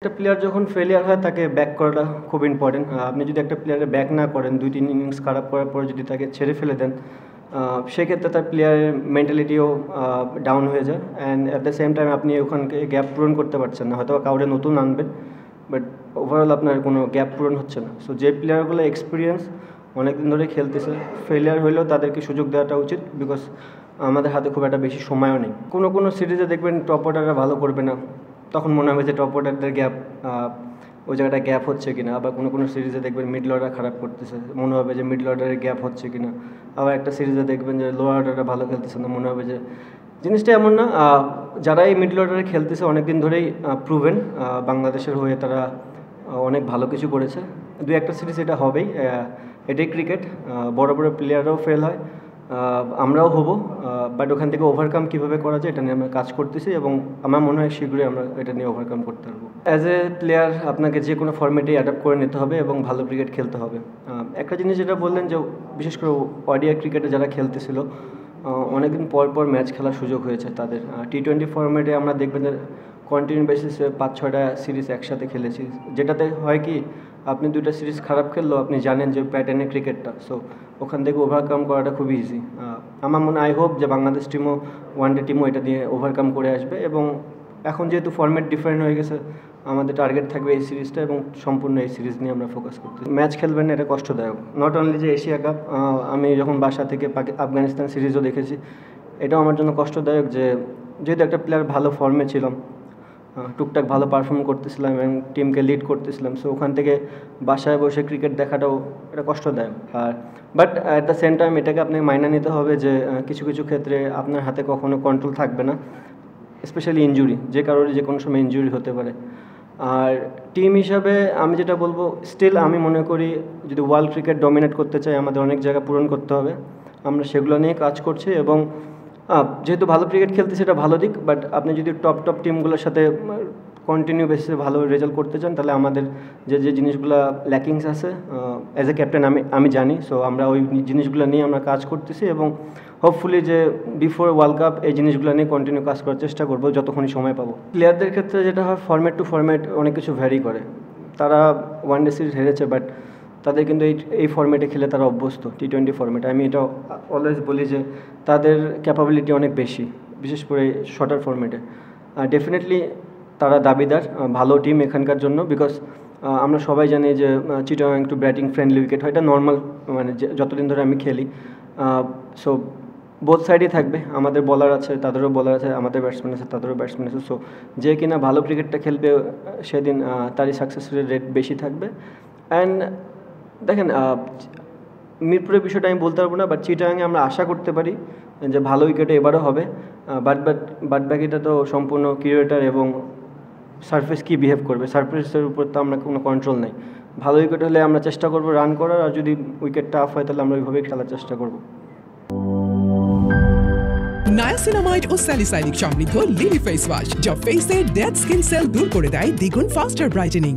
একটা প্লেয়ার যখন ফেলিয়ার হয় তাকে ব্যাক করাটা খুব ইম্পর্টেন্ট। আপনি যদি একটা প্লেয়ারে ব্যাক না করেন, ২-৩ ইনিংস খারাপ করার পরে যদি তাকে ছেড়ে ফেলে দেন, সেক্ষেত্রে তার প্লেয়ারের মেন্টালিটিও ডাউন হয়ে যায়। And at the same time আপনি ওখানকে গ্যাপ পূরণ করতে পারছেন না। হয়তো কাউরে নতুন আনবেন, বাট ওভারঅল আপনার কোনো গ্যাপ পূরণ হচ্ছে না। সো যে প্লেয়ারগুলো এক্সপিরিয়েন্স অনেকদিন ধরে খেলতেছে, ফেলিয়ার হলেও তাদেরকে সুযোগ দেওয়াটা উচিত, বিকজ আমাদের হাতে খুব একটা বেশি সময়ও নেই। কোনো সিরিজে দেখবেন টপ অর্ডাররা ভালো করবে না, তখন মনে হবে যে টপ অর্ডারদের গ্যাপ, ওই জায়গাটা গ্যাপ হচ্ছে কিনা। আবার কোনো সিরিজে দেখবেন মিডল অর্ডার খারাপ করতেছে, মনে হবে যে মিডল অর্ডারের গ্যাপ হচ্ছে কিনা। আবার একটা সিরিজে দেখবেন যে লোয়ার অর্ডারটা ভালো খেলতেছে না, মনে হবে যে জিনিসটা এমন না। যারা এই মিডল অর্ডারে খেলতেছে অনেকদিন ধরেই প্রুভেন, বাংলাদেশের হয়ে তারা অনেক ভালো কিছু করেছে। দু একটা সিরিজ এটা হবেই, এটাই ক্রিকেট। বড় বড় প্লেয়াররাও ফেল হয়, আমরাও হব, বাট ওখান থেকে ওভারকাম কীভাবে করা যায় এটা নিয়ে আমরা কাজ করতেছি, এবং আমার মনে হয় শীঘ্রই আমরা এটা নিয়ে ওভারকাম করতে পারবো। অ্যাজ এ প্লেয়ার আপনাকে যে কোনো ফর্মেটেই অ্যাডাপ্ট করে নিতে হবে এবং ভালো ক্রিকেট খেলতে হবে। একটা জিনিস যেটা বললেন যে বিশেষ করে ওডিআই ক্রিকেটে যারা খেলতেছিল, অনেকদিন পর ম্যাচ খেলার সুযোগ হয়েছে তাদের। T20 ফর্মেটে আমরা দেখবেন যে কন্টিনিউ বেসিসে ৫-৬টা সিরিজ একসাথে খেলেছি, যেটাতে হয় কি আপনি 2টা সিরিজ খারাপ খেললেও আপনি জানেন যে প্যাটার্নের ক্রিকেটটা, সো ওখান থেকে ওভারকাম করাটা খুবই ইজি। আমার মনে আই হোপ যে বাংলাদেশ টিমও, ওয়ানডে টিমও এটা দিয়ে ওভারকাম করে আসবে। এবং এখন যেহেতু ফর্ম্যাট ডিফারেন্ট হয়ে গেছে, আমাদের টার্গেট থাকবে এই সিরিজটা, এবং সম্পূর্ণ এই সিরিজ নিয়ে আমরা ফোকাস করতে। ম্যাচ খেলবেন না, এটা কষ্টদায়ক। নট অনলি যে এশিয়া কাপ, আমি যখন বাসা থেকে আফগানিস্তান সিরিজও দেখেছি, এটাও আমার জন্য কষ্টদায়ক যে যেহেতু একটা প্লেয়ার ভালো ফর্মে ছিলাম, টুকটাক ভালো পারফর্ম করতেছিলাম এবং টিমকে লিড করতেছিলাম, সো ওখান থেকে বাসায় বসে ক্রিকেট দেখাটাও এটা কষ্টদায়ক। আর but at the same time এটাকে আপনি মাইনা নিতে হবে যে কিছু ক্ষেত্রে আপনার হাতে কখনো কন্ট্রোল থাকবে না, স্পেশালি ইনজুরি, যে কারণে যে কোনো সময় ইনজুরি হতে পারে। আর টিম হিসাবে আমি যেটা বলবো, স্টিল আমি মনে করি যদি ওয়ার্ল্ড ক্রিকেট ডমিনেট করতে চাই, আমাদের অনেক জায়গা পূরণ করতে হবে। আমরা সেগুলো নিয়ে কাজ করছি, এবং যেহেতু ভালো ক্রিকেট খেলতে সেটা ভালো দিক, বাট আপনি যদি টপ টিমগুলোর সাথে কন্টিনিউ বেসিসে ভালো রেজাল্ট করতে চান, তাহলে আমাদের যে জিনিসগুলো ল্যাকিংস আছে অ্যাজ এ ক্যাপ্টেন আমি জানি। সো আমরা ওই জিনিসগুলো নিয়ে আমরা কাজ করতেছি, এবং হোপফুলি যে বিফোর ওয়ার্ল্ড কাপ এই জিনিসগুলো নিয়ে কন্টিনিউ কাজ করার চেষ্টা করবো যতক্ষণই সময় পাবো। প্লেয়ারদের ক্ষেত্রে যেটা হয়, ফর্ম্যাট টু ফর্ম্যাট অনেক কিছু ভ্যারি করে। তারা ওয়ানডে সিরিজ হেরেছে, বাট তাদের কিন্তু এই ফর্ম্যাটে খেলে তারা অভ্যস্ত, T20 ফর্ম্যাটে। আমি এটা অলওয়েজ বলি যে তাদের ক্যাপাবিলিটি অনেক বেশি, বিশেষ করে শর্টার ফর্ম্যাটে। ডেফিনেটলি তারা দাবিদার ভালো টিম এখানকার জন্য, বিকজ আমরা সবাই জানি যে চিটাগাং একটু ব্যাটিং ফ্রেন্ডলি উইকেট হয়, এটা নর্মাল, মানে যতদিন ধরে আমি খেলি। সো বোথ সাইডই থাকবে, আমাদের বলার আছে, তাদেরও বলার আছে, আমাদের ব্যাটসম্যান আছে, তাদেরও ব্যাটসম্যান আছে। সো যে কিনা ভালো ক্রিকেটটা খেলবে সেদিন তারই সাকসেস রেট বেশি থাকবে। অ্যান্ড দেখেন, মিরপুরের বিষয়টা আমি বলতে পারবো না, বাট চিটাগাংয়ে আমরা আশা করতে পারি যে ভালো উইকেটে এবারও হবে। বাট বাকিটা তো সম্পূর্ণ ক্রিয়েটার এবং সারফেস কী বিহেভ করবে, সারফেসের উপর তো আমরা কোনো কন্ট্রোল নেই। ভালো উইকেট হলে আমরা চেষ্টা করবো রান করার, আর যদি উইকেট টাফ হয় তাহলে আমরা ওইভাবেই খেলার চেষ্টা করবো। নায়াসিনামাইড ও স্যালিসাইলিক সমৃদ্ধ লিলি ফেস ওয়াশ, যা ফেসের ডেড স্কিন সেল দূর করে দেয় দ্বিগুণ ফাস্টার ব্রাইটেনিং।